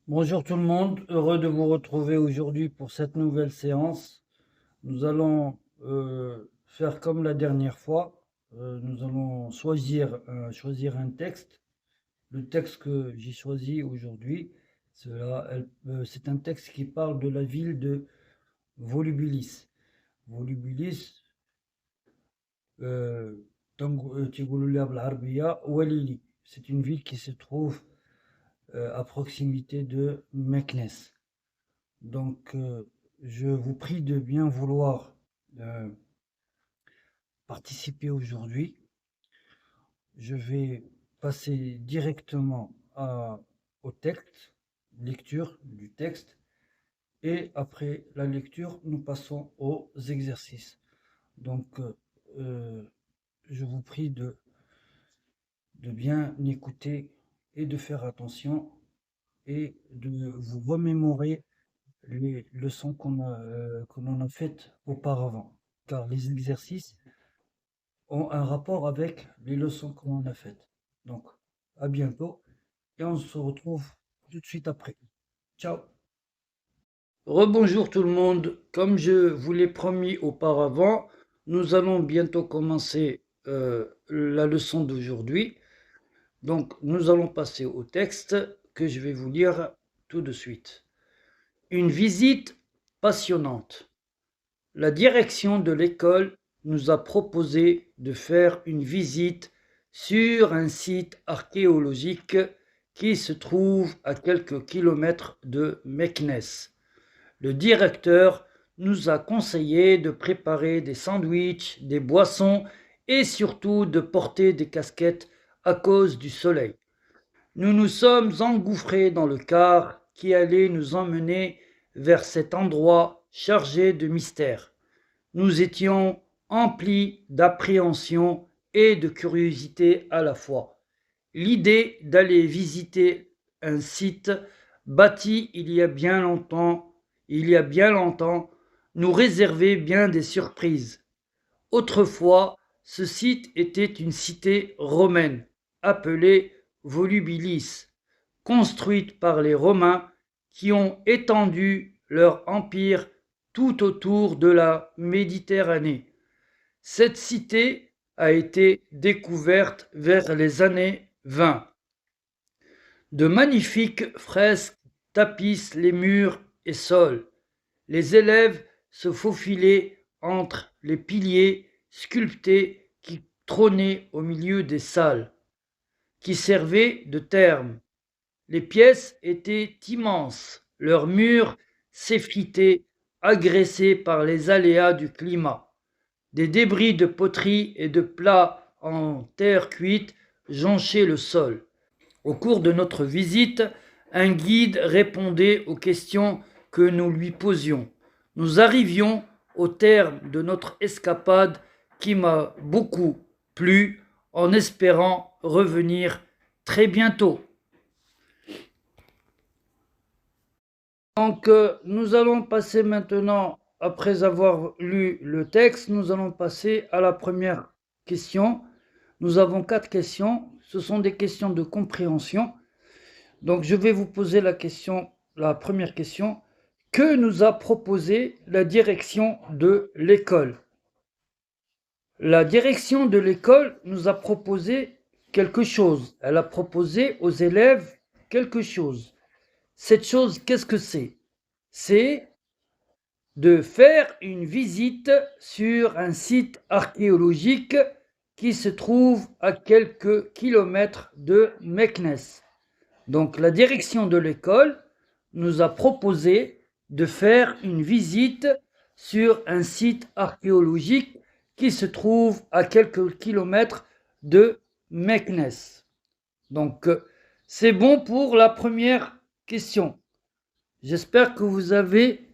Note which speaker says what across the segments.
Speaker 1: Bonjour tout le monde, heureux de vous retrouver aujourd'hui pour cette nouvelle séance. Nous allons faire comme la dernière fois. Nous allons choisir un texte. Le texte que j'ai choisi aujourd'hui, c'est un texte qui parle de la ville de Volubilis. Volubilis, euh, c'est une ville qui se trouve à proximité de Meknès. Donc, je vous prie de bien vouloir euh, participer aujourd'hui. Je vais passer directement au texte, lecture du texte, et après la lecture, nous passons aux exercices. Donc, euh, je vous prie de bien écouter et de faire attention et de vous remémorer les leçons qu'on en a faites auparavant, car les exercices ont un rapport avec les leçons qu'on a faites. Donc, à bientôt et on se retrouve tout de suite après. Ciao. Rebonjour tout le monde. Comme je vous l'ai promis auparavant, nous allons bientôt commencer la leçon d'aujourd'hui. Donc, nous allons passer au texte que je vais vous lire tout de suite. Une visite passionnante. La direction de l'école nous a proposé de faire une visite sur un site archéologique qui se trouve à quelques kilomètres de Meknès. Le directeur nous a conseillé de préparer des sandwichs, des boissons et surtout de porter des casquettes à cause du soleil. Nous nous sommes engouffrés dans le car qui allait nous emmener vers cet endroit chargé de mystère. Nous étions emplis d'appréhension et de curiosité à la fois. L'idée d'aller visiter un site bâti il y a bien longtemps, nous réservait bien des surprises. Autrefois, ce site était une cité romaine, appelée Volubilis, construite par les Romains qui ont étendu leur empire tout autour de la Méditerranée. Cette cité a été découverte vers les années 20. De magnifiques fresques tapissent les murs et sols. Les élèves se faufilaient entre les piliers sculptés qui trônaient au milieu des salles, qui servaient de thermes. Les pièces étaient immenses, leurs murs s'effritaient, agressés par les aléas du climat. Des débris de poterie et de plats en terre cuite jonchaient le sol. Au cours de notre visite, un guide répondait aux questions que nous lui posions. Nous arrivions au terme de notre escapade qui m'a beaucoup plu, en espérant revenir très bientôt. Donc, nous allons passer maintenant, après avoir lu le texte, nous allons passer à la première question. Nous avons 4 questions. Ce sont des questions de compréhension. Donc, je vais vous poser la première question. Que nous a proposé la direction de l'école? La direction de l'école nous a proposé quelque chose. Elle a proposé aux élèves quelque chose. Cette chose, qu'est-ce que c'est? C'est de faire une visite sur un site archéologique qui se trouve à quelques kilomètres de Meknès. Donc la direction de l'école nous a proposé de faire une visite sur un site archéologique qui se trouve à quelques kilomètres de Meknès. Donc c'est bon pour la première question. J'espère que vous l'avez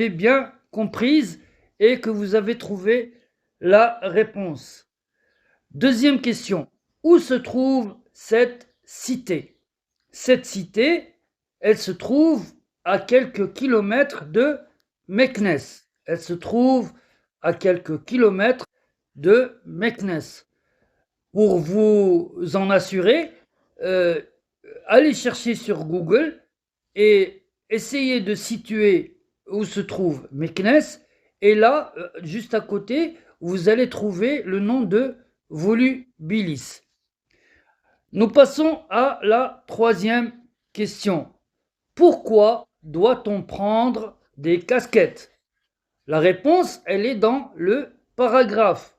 Speaker 1: bien comprise et que vous avez trouvé la réponse. Deuxième question. Où se trouve cette cité? Cette cité, elle se trouve à quelques kilomètres de Meknès. Elle se trouve à quelques kilomètres de Meknès. Pour vous en assurer, allez chercher sur Google et essayez de situer où se trouve Meknès. Et là, juste à côté, vous allez trouver le nom de Volubilis. Nous passons à la troisième question. Pourquoi doit-on prendre des casquettes? La réponse, elle est dans le paragraphe.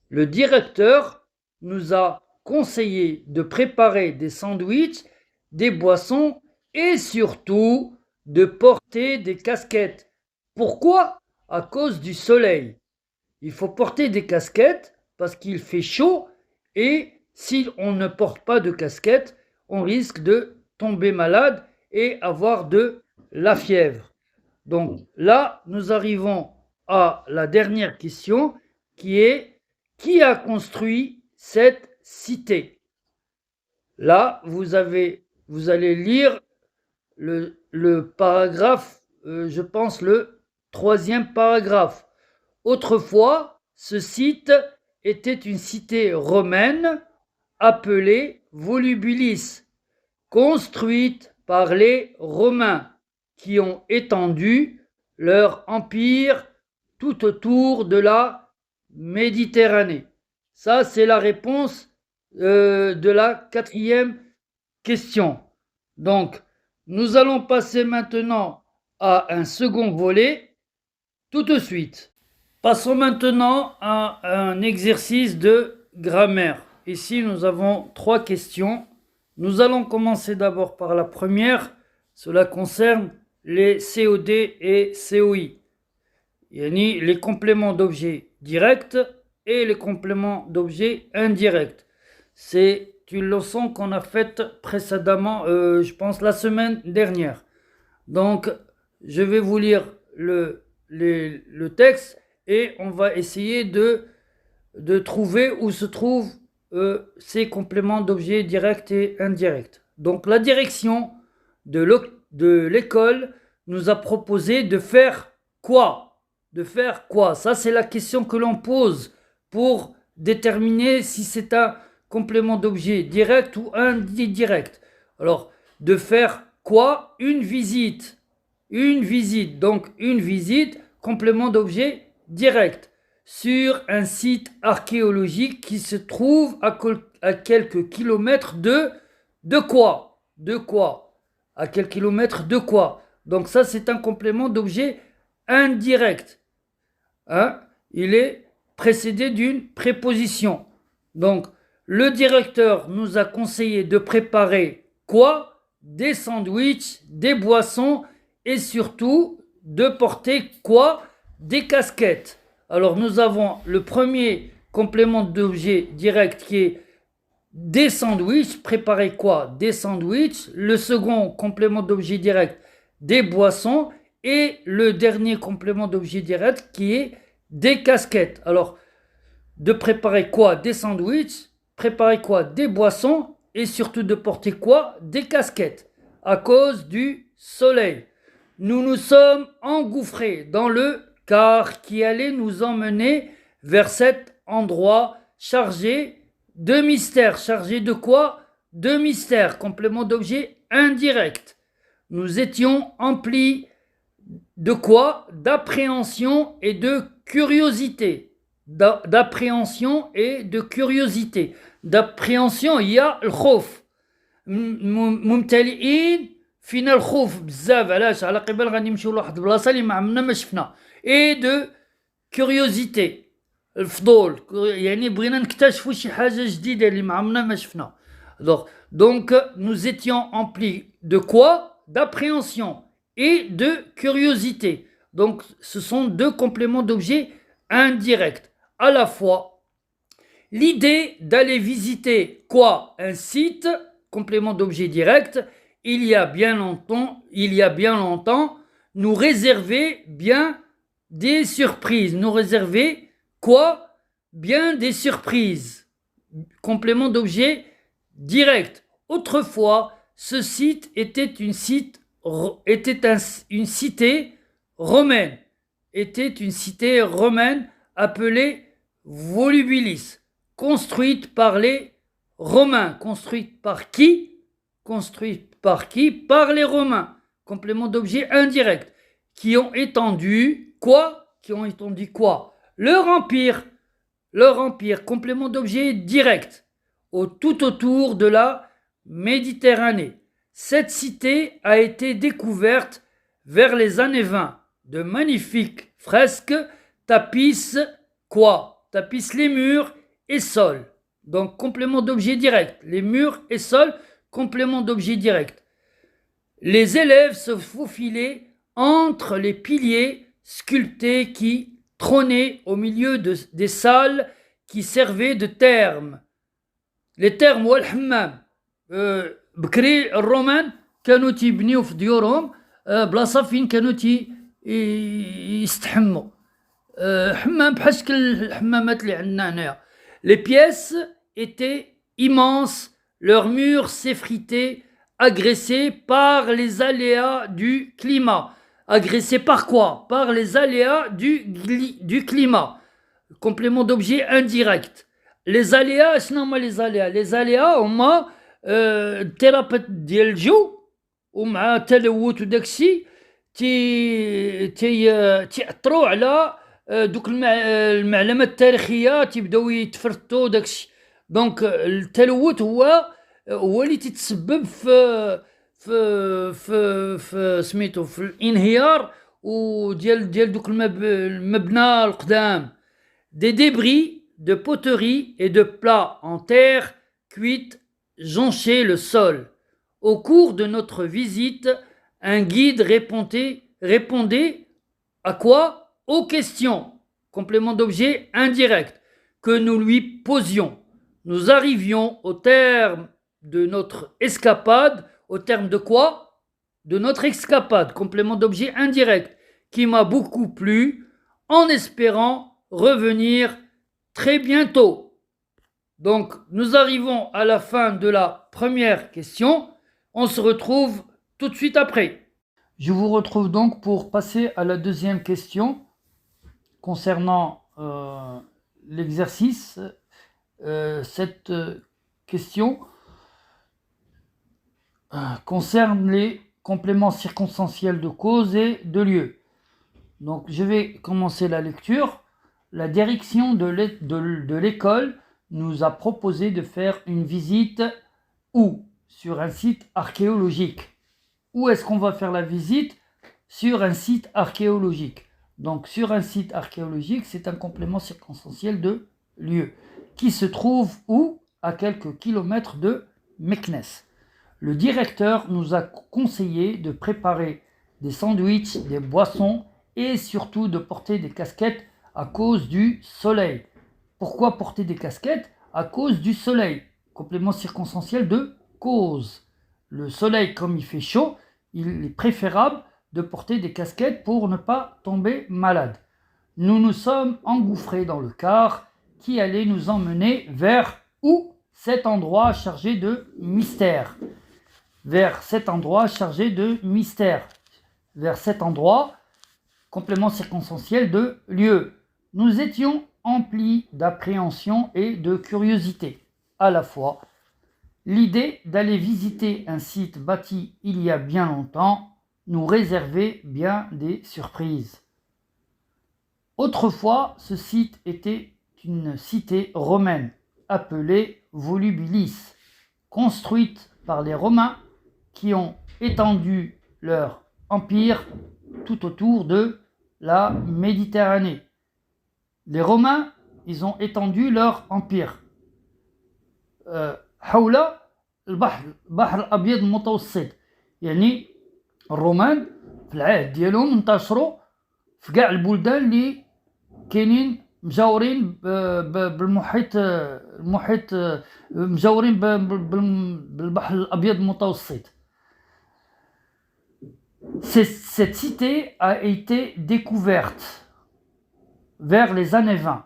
Speaker 1: Le directeur nous a conseillé de préparer des sandwichs, des boissons et surtout de porter des casquettes. Pourquoi? À cause du soleil. Il faut porter des casquettes parce qu'il fait chaud et si on ne porte pas de casquette, on risque de tomber malade et avoir de la fièvre. Donc là, nous arrivons à la dernière question qui est: qui a construit cette cité? Là, vous allez lire le paragraphe, je pense le troisième paragraphe. Autrefois, ce site était une cité romaine appelée Volubilis, construite par les Romains qui ont étendu leur empire tout autour de la Méditerranée. Ça, c'est la réponse de la quatrième question. Donc, nous allons passer maintenant à un second volet tout de suite. Passons maintenant à un exercice de grammaire. Ici, nous avons 3 questions. Nous allons commencer d'abord par la première. Cela concerne les COD et COI. Yani les compléments d'objets directs et les compléments d'objets indirects. C'est une leçon qu'on a faite précédemment, je pense la semaine dernière. Donc, je vais vous lire le texte et on va essayer de trouver où se trouvent ces compléments d'objets directs et indirects. Donc, la direction de l'école nous a proposé de faire quoi? De faire quoi? Ça, c'est la question que l'on pose pour déterminer si c'est un complément d'objet direct ou indirect. Alors, de faire quoi? Une visite. Une visite. Donc, une visite, complément d'objet direct, sur un site archéologique qui se trouve à quelques kilomètres de quoi? De quoi? À quelques kilomètres de quoi? Donc ça, c'est un complément d'objet indirect. Hein? Il est précédé d'une préposition. Donc, le directeur nous a conseillé de préparer quoi? Des sandwichs, des boissons et surtout de porter quoi? Des casquettes. Alors, nous avons le premier complément d'objet direct qui est des sandwichs. Préparer quoi? Des sandwichs. Le second complément d'objet direct, des boissons. Et le dernier complément d'objet direct qui est des casquettes. Alors, de préparer quoi? Des sandwichs. Préparer quoi? Des boissons. Et surtout de porter quoi? Des casquettes. À cause du soleil. Nous nous sommes engouffrés dans le car qui allait nous emmener vers cet endroit chargé de mystère. Chargé de quoi? De mystère. Complément d'objet indirect. Nous étions emplis de quoi? D'appréhension et de curiosité. D'appréhension et de curiosité. D'appréhension, il y a le khouf. ممتلئين فينا الخوف بزاف. علاش؟ على قبل غادي نمشيو لواحد البلاصه اللي ما عمرنا ما شفنا. اي دو كيوريوزيتي، الفضول، يعني بغينا نكتشفوا شي حاجه جديده اللي ما عمرنا ما شفنا. Donc nous étions emplis de quoi? D'appréhension et de curiosité. Donc ce sont deux compléments d'objet indirects. À la fois, l'idée d'aller visiter quoi? Un site, complément d'objet direct, il y a bien longtemps, nous réservait bien des surprises. Nous réservait quoi? Bien des surprises. Complément d'objet direct. Autrefois, ce site était une cité romaine. Était une cité romaine appelée Volubilis, construite par les Romains. Construite par qui? construites par qui? Par les Romains. Complément d'objet indirect. Qui ont étendu quoi? Qui ont étendu quoi? Leur empire. Leur empire. Complément d'objet direct. Tout autour de la Méditerranée. Cette cité a été découverte vers les années 20. De magnifiques fresques tapissent quoi? Tapissent les murs et sols. Donc complément d'objet direct. Les murs et sols, complément d'objet direct. Les élèves se faufilaient entre les piliers sculptés qui trônaient au milieu des salles qui servaient de thermes. Les thermes هو الحمام. بكري الرومان كانوا تيبنيو في ديورهم بلاصه فين كانوا يستحموا. حمام بحال شكل الحمامات اللي عندنا هنايا. Les pièces étaient immenses, leurs murs s'effritaient, agressés par les aléas du climat. Agressés par quoi? Par les aléas du climat. Complément d'objet indirect. Les aléas, شنو هما les aléas? Les aléas هما الترابط ديال الجو ومع التلوث وداكشي تيأثروا على دوك المعلومات التاريخيه تيبداو يتفرطوا داكشي. دونك التلوث هو اللي تتسبب في سميتو في الانهيار وديال دوك المبنى القدام. Des débris de poterie et de plats en terre cuite jonchaient le sol. Au cours de notre visite, un guide répondait à quoi? Aux questions, complément d'objet indirect, que nous lui posions. Nous arrivions au terme de notre escapade. Au terme de quoi? De notre escapade, complément d'objet indirect, qui m'a beaucoup plu, en espérant revenir très bientôt. Donc, nous arrivons à la fin de la première question. On se retrouve tout de suite après. Je vous retrouve donc pour passer à la deuxième question concernant l'exercice. Cette question concerne les compléments circonstanciels de cause et de lieu. Donc, je vais commencer la lecture. La direction de l'école nous a proposé de faire une visite où? Sur un site archéologique. Où est-ce qu'on va faire la visite? Sur un site archéologique. Donc, sur un site archéologique, c'est un complément circonstanciel de lieu qui se trouve où? À quelques kilomètres de Meknès. Le directeur nous a conseillé de préparer des sandwichs, des boissons et surtout de porter des casquettes à cause du soleil. Pourquoi porter des casquettes? À cause du soleil. Complément circonstanciel de cause. Le soleil, comme il fait chaud, il est préférable de porter des casquettes pour ne pas tomber malade. Nous nous sommes engouffrés dans le car qui allait nous emmener vers où? Cet endroit chargé de mystère. Vers cet endroit chargé de mystère. Vers cet endroit, complément circonstanciel de lieu. Nous étions emplis d'appréhension et de curiosité. À la fois, l'idée d'aller visiter un site bâti il y a bien longtemps nous réservait bien des surprises. Autrefois, ce site était une cité romaine appelée Volubilis, construite par les Romains qui ont étendu leur empire tout autour de la Méditerranée. Les Romains, ils ont étendu leur empire. حول البحر الأبيض المتوسط. يعني الرومان في العهد ديالهم انتشروا في كاع البلدان اللي كاينين مجاورين بالمحيط مجاورين بالبحر الأبيض المتوسط. Cette cité a été découverte vers les années 20.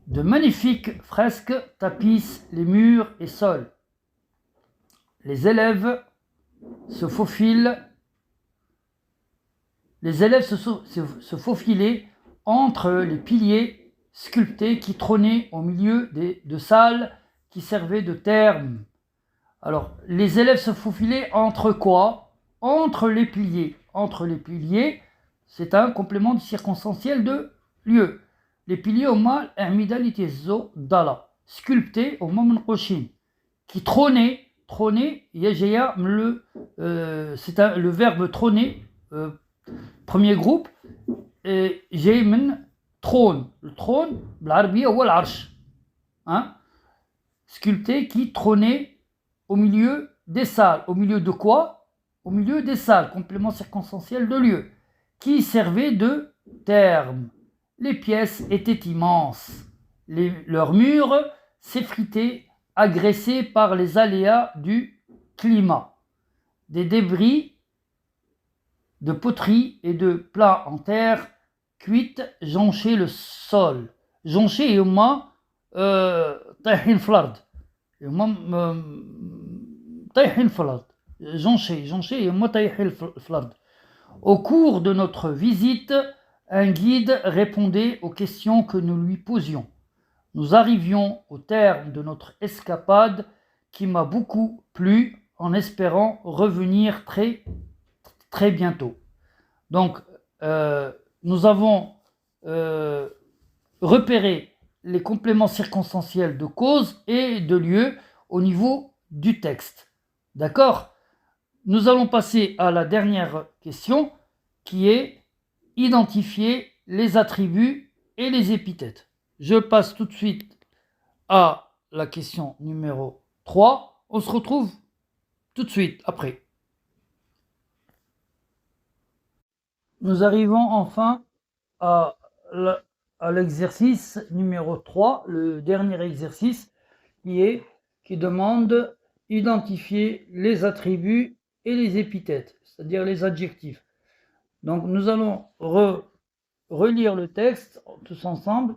Speaker 1: De magnifiques fresques tapissent les murs et sols. Les élèves se faufilaient entre les piliers sculptés qui trônaient au milieu de salles qui servaient de thermes. Alors, les élèves se faufilaient entre quoi? Entre les piliers. Entre les piliers, c'est un complément du circonstanciel de lieu. Les piliers au mal, zo dala, sculptés au moment qui trônait, c'est le verbe trôner, premier groupe, et jaymen, trône. Le trône, l'arabia ou l'arche, hein, sculpté qui trônait au milieu des salles. Au milieu de quoi? Au milieu des salles, complément circonstanciel de lieu, qui servait de terme. Les pièces étaient immenses. Leurs murs s'effritaient, agressés par les aléas du climat. Des débris de poterie et de plats en terre cuite jonchaient le sol. Joncher et moi, طايحين في الأرض. طايحين في الأرض. joncher et moi طايحين في الأرض. Au cours de notre visite, un guide répondait aux questions que nous lui posions. Nous arrivions au terme de notre escapade qui m'a beaucoup plu en espérant revenir très bientôt. Donc, nous avons repéré les compléments circonstanciels de cause et de lieu au niveau du texte. D'accord? Nous allons passer à la dernière question qui est identifier les attributs et les épithètes. Je passe tout de suite à la question numéro 3. On se retrouve tout de suite après. Nous arrivons enfin à l'exercice numéro 3, le dernier exercice qui demande identifier les attributs et les épithètes, c'est-à-dire les adjectifs. Donc nous allons relire le texte tous ensemble.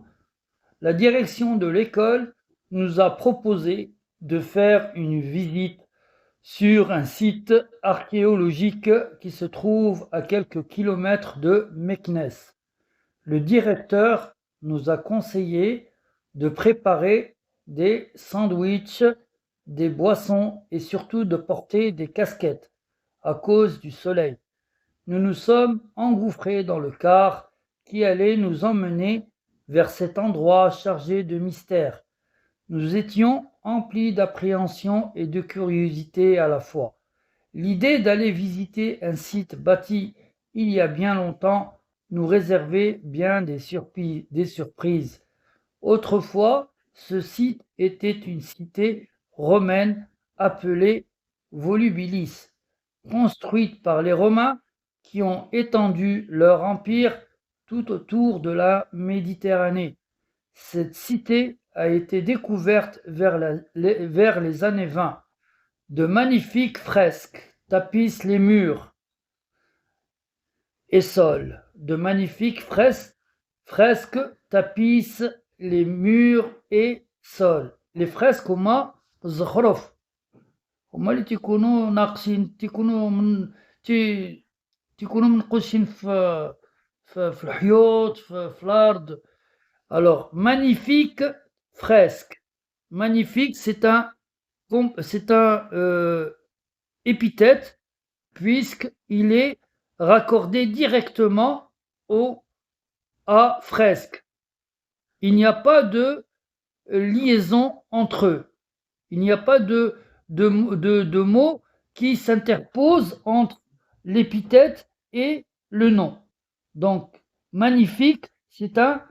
Speaker 1: La direction de l'école nous a proposé de faire une visite sur un site archéologique qui se trouve à quelques kilomètres de Meknès. Le directeur nous a conseillé de préparer des sandwichs, des boissons et surtout de porter des casquettes à cause du soleil. Nous nous sommes engouffrés dans le car qui allait nous emmener vers cet endroit chargé de mystère. Nous étions emplis d'appréhension et de curiosité à la fois. L'idée d'aller visiter un site bâti il y a bien longtemps nous réservait bien des surprises. Autrefois, ce site était une cité romaine appelée Volubilis, construite par les Romains qui ont étendu leur empire tout autour de la Méditerranée. Cette cité a été découverte vers les années 20. De magnifiques fresques tapissent les murs et sols. De magnifiques fresques tapissent les murs et sols. Les fresques هما الزخرف هما اللي تيكونوا ناقصين تيكونوا منقوشين في الحيوط في الأرض. Alors, magnifique fresque. Magnifique, c'est un épithète puisqu'il est raccordé directement à fresque. Il n'y a pas de liaison entre eux. Il n'y a pas de mot qui s'interpose entre l'épithète et le nom. Donc, magnifique, c'est un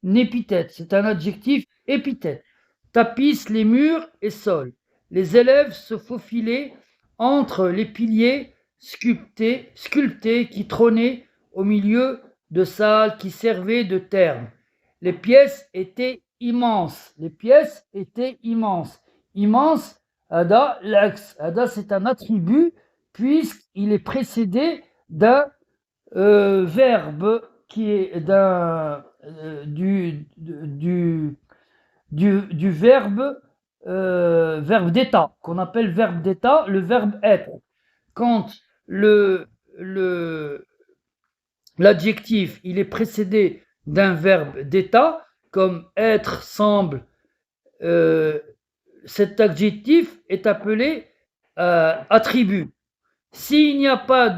Speaker 1: épithète, c'est un adjectif épithète. Tapisse les murs et sols. Les élèves se faufilaient entre les piliers sculptés qui trônaient au milieu de salles qui servaient de terme. Les pièces étaient immenses. Les pièces étaient immenses. Immense, Ada, l'axe. Ada, c'est un attribut puisqu'il est précédé d'un verbe qui est du verbe d'état, qu'on appelle verbe d'état, le verbe être. Quand l'adjectif il est précédé d'un verbe d'état, comme être, semble, cet adjectif est appelé attribut. S'il n'y a pas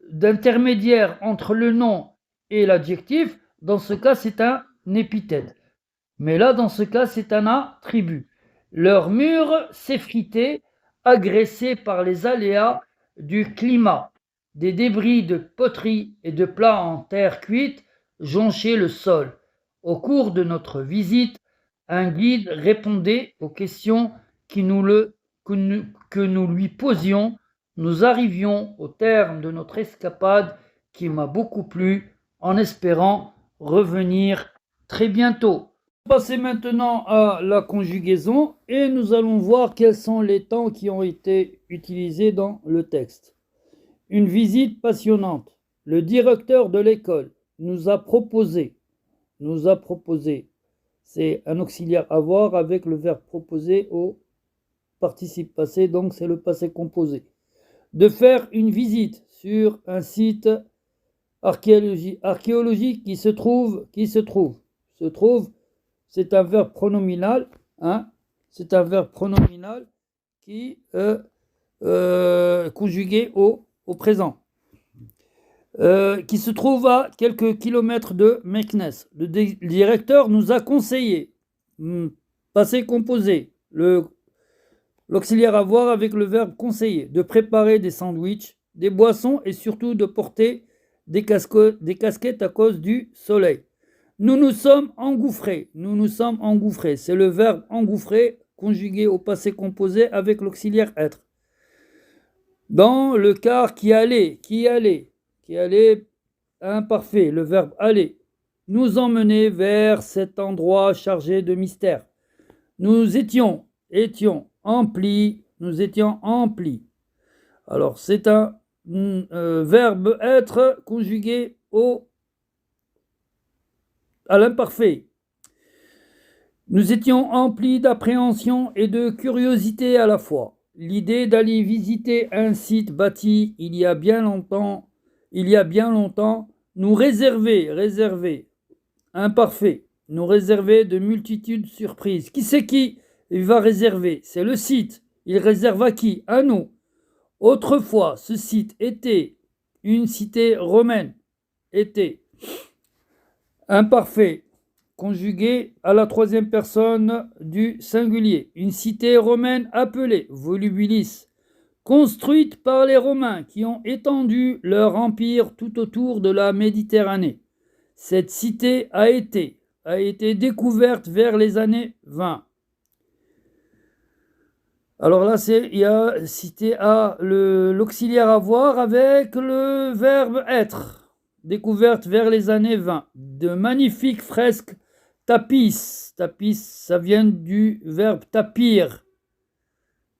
Speaker 1: d'intermédiaire entre le nom et l'adjectif, dans ce cas, c'est un épithète. Mais là, dans ce cas, c'est un attribut. Leur mur s'effritait, agressé par les aléas du climat. Des débris de poterie et de plats en terre cuite jonchaient le sol. Au cours de notre visite, un guide répondait aux questions que nous lui posions. Nous arrivions au terme de notre escapade qui m'a beaucoup plu, en espérant revenir très bientôt. On va passer maintenant à la conjugaison et nous allons voir quels sont les temps qui ont été utilisés dans le texte. Une visite passionnante. Le directeur de l'école nous a proposé, c'est un auxiliaire avoir avec le verbe proposer au participe passé, donc c'est le passé composé, de faire une visite sur un site archéologique qui se trouve, c'est un verbe pronominal, c'est un verbe pronominal qui conjugué au présent, qui se trouve à quelques kilomètres de Meknes. Le directeur nous a conseillé, passé composé, l'auxiliaire avoir avec le verbe conseiller, de préparer des sandwichs, des boissons et surtout de porter des casquettes à cause du soleil. Nous nous sommes engouffrés, c'est le verbe engouffrer conjugué au passé composé avec l'auxiliaire être. Dans le car qui allait, imparfait, le verbe aller, nous emmener vers cet endroit chargé de mystère. Nous étions emplis. Alors, c'est un verbe être conjugué à l'imparfait. Nous étions emplis d'appréhension et de curiosité à la fois. L'idée d'aller visiter un site bâti il y a bien longtemps, nous réservait, imparfait, nous réservait de multitudes surprises. Qui c'est qui il va réserver? C'est le site. Il réserve à qui? À nous. Autrefois, ce site était une cité romaine. Était imparfait, conjugué à la troisième personne du singulier. Une cité romaine appelée volubilis, construite par les Romains qui ont étendu leur empire tout autour de la Méditerranée. Cette cité a été découverte vers les années 20. Alors là, il y a cité à l'auxiliaire avoir avec le verbe être. Découverte vers les années 20. De magnifiques fresques tapissent. Tapisse, ça vient du verbe tapir.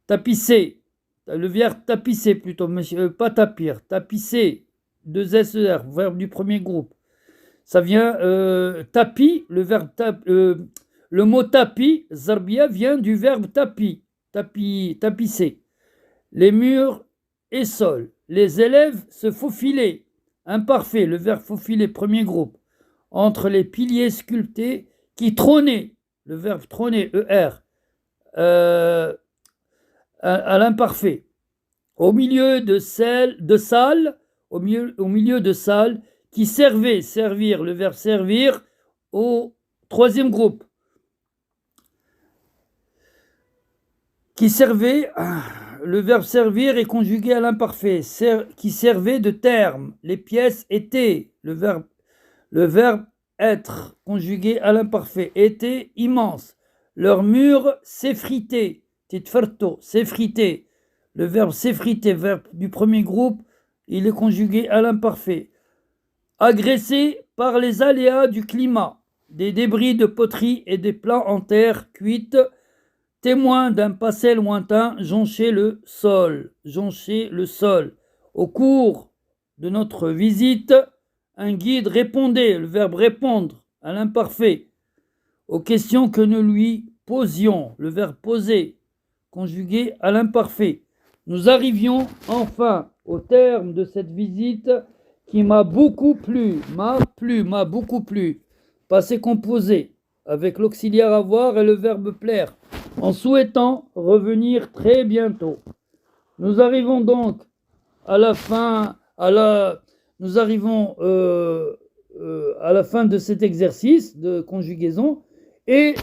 Speaker 1: Tapisser. Le verbe tapisser plutôt, monsieur, pas tapir. Tapisser. 2 SER, verbe du premier groupe. Ça vient tapis, le verbe le mot tapis, zarbia, vient du verbe tapis. Tapisser. Les murs et sols. Les élèves se faufilaient. Imparfait, le verbe faufiler, premier groupe. Entre les piliers sculptés qui trônaient. Le verbe trôner, ER. À l'imparfait. Au milieu de salles, au milieu de salles qui servaient, servir, le verbe servir, au troisième groupe. Qui servait, le verbe servir est conjugué à l'imparfait, qui servait de terme. Les pièces étaient, le verbe être, conjugué à l'imparfait, était immense. Leurs murs s'effritaient, titferto, s'effriter. Le verbe s'effriter, verbe du premier groupe, il est conjugué à l'imparfait. Agressé par les aléas du climat, des débris de poterie et des plats en terre cuite, témoin d'un passé lointain, joncher le sol. Au cours de notre visite, un guide répondait, le verbe répondre, à l'imparfait, aux questions que nous lui posions, le verbe poser, conjugué à l'imparfait. Nous arrivions enfin au terme de cette visite qui m'a beaucoup plu, passé composé, avec l'auxiliaire avoir et le verbe plaire. en souhaitant revenir très bientôt. Nous arrivons donc à la fin, nous arrivons à la fin de cet exercice de conjugaison et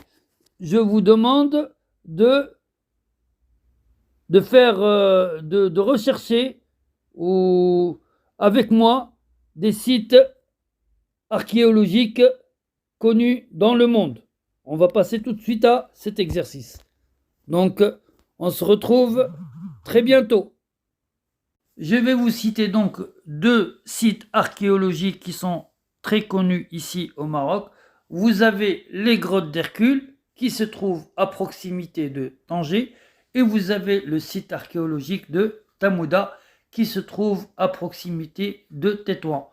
Speaker 1: je vous demande de faire, de rechercher ou, avec moi des sites archéologiques connus dans le monde. On va passer tout de suite à cet exercice. Donc, on se retrouve très bientôt. Je vais vous citer donc 2 sites archéologiques qui sont très connus ici au Maroc. Vous avez les grottes d'Hercule qui se trouvent à proximité de Tanger et vous avez le site archéologique de Tamouda qui se trouve à proximité de Tétouan.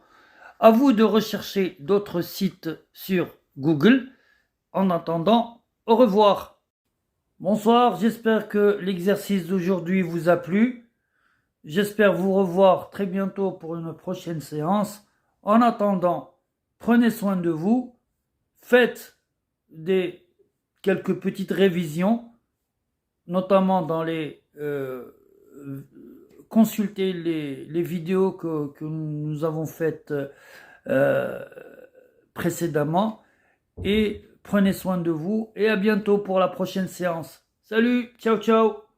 Speaker 1: À vous de rechercher d'autres sites sur Google. En attendant, au revoir. Bonsoir, j'espère que l'exercice d'aujourd'hui vous a plu. J'espère vous revoir très bientôt pour une prochaine séance. En attendant, prenez soin de vous, faites quelques petites révisions, notamment dans consultez les vidéos que nous avons faites précédemment et prenez soin de vous et à bientôt pour la prochaine séance. Salut, ciao ciao.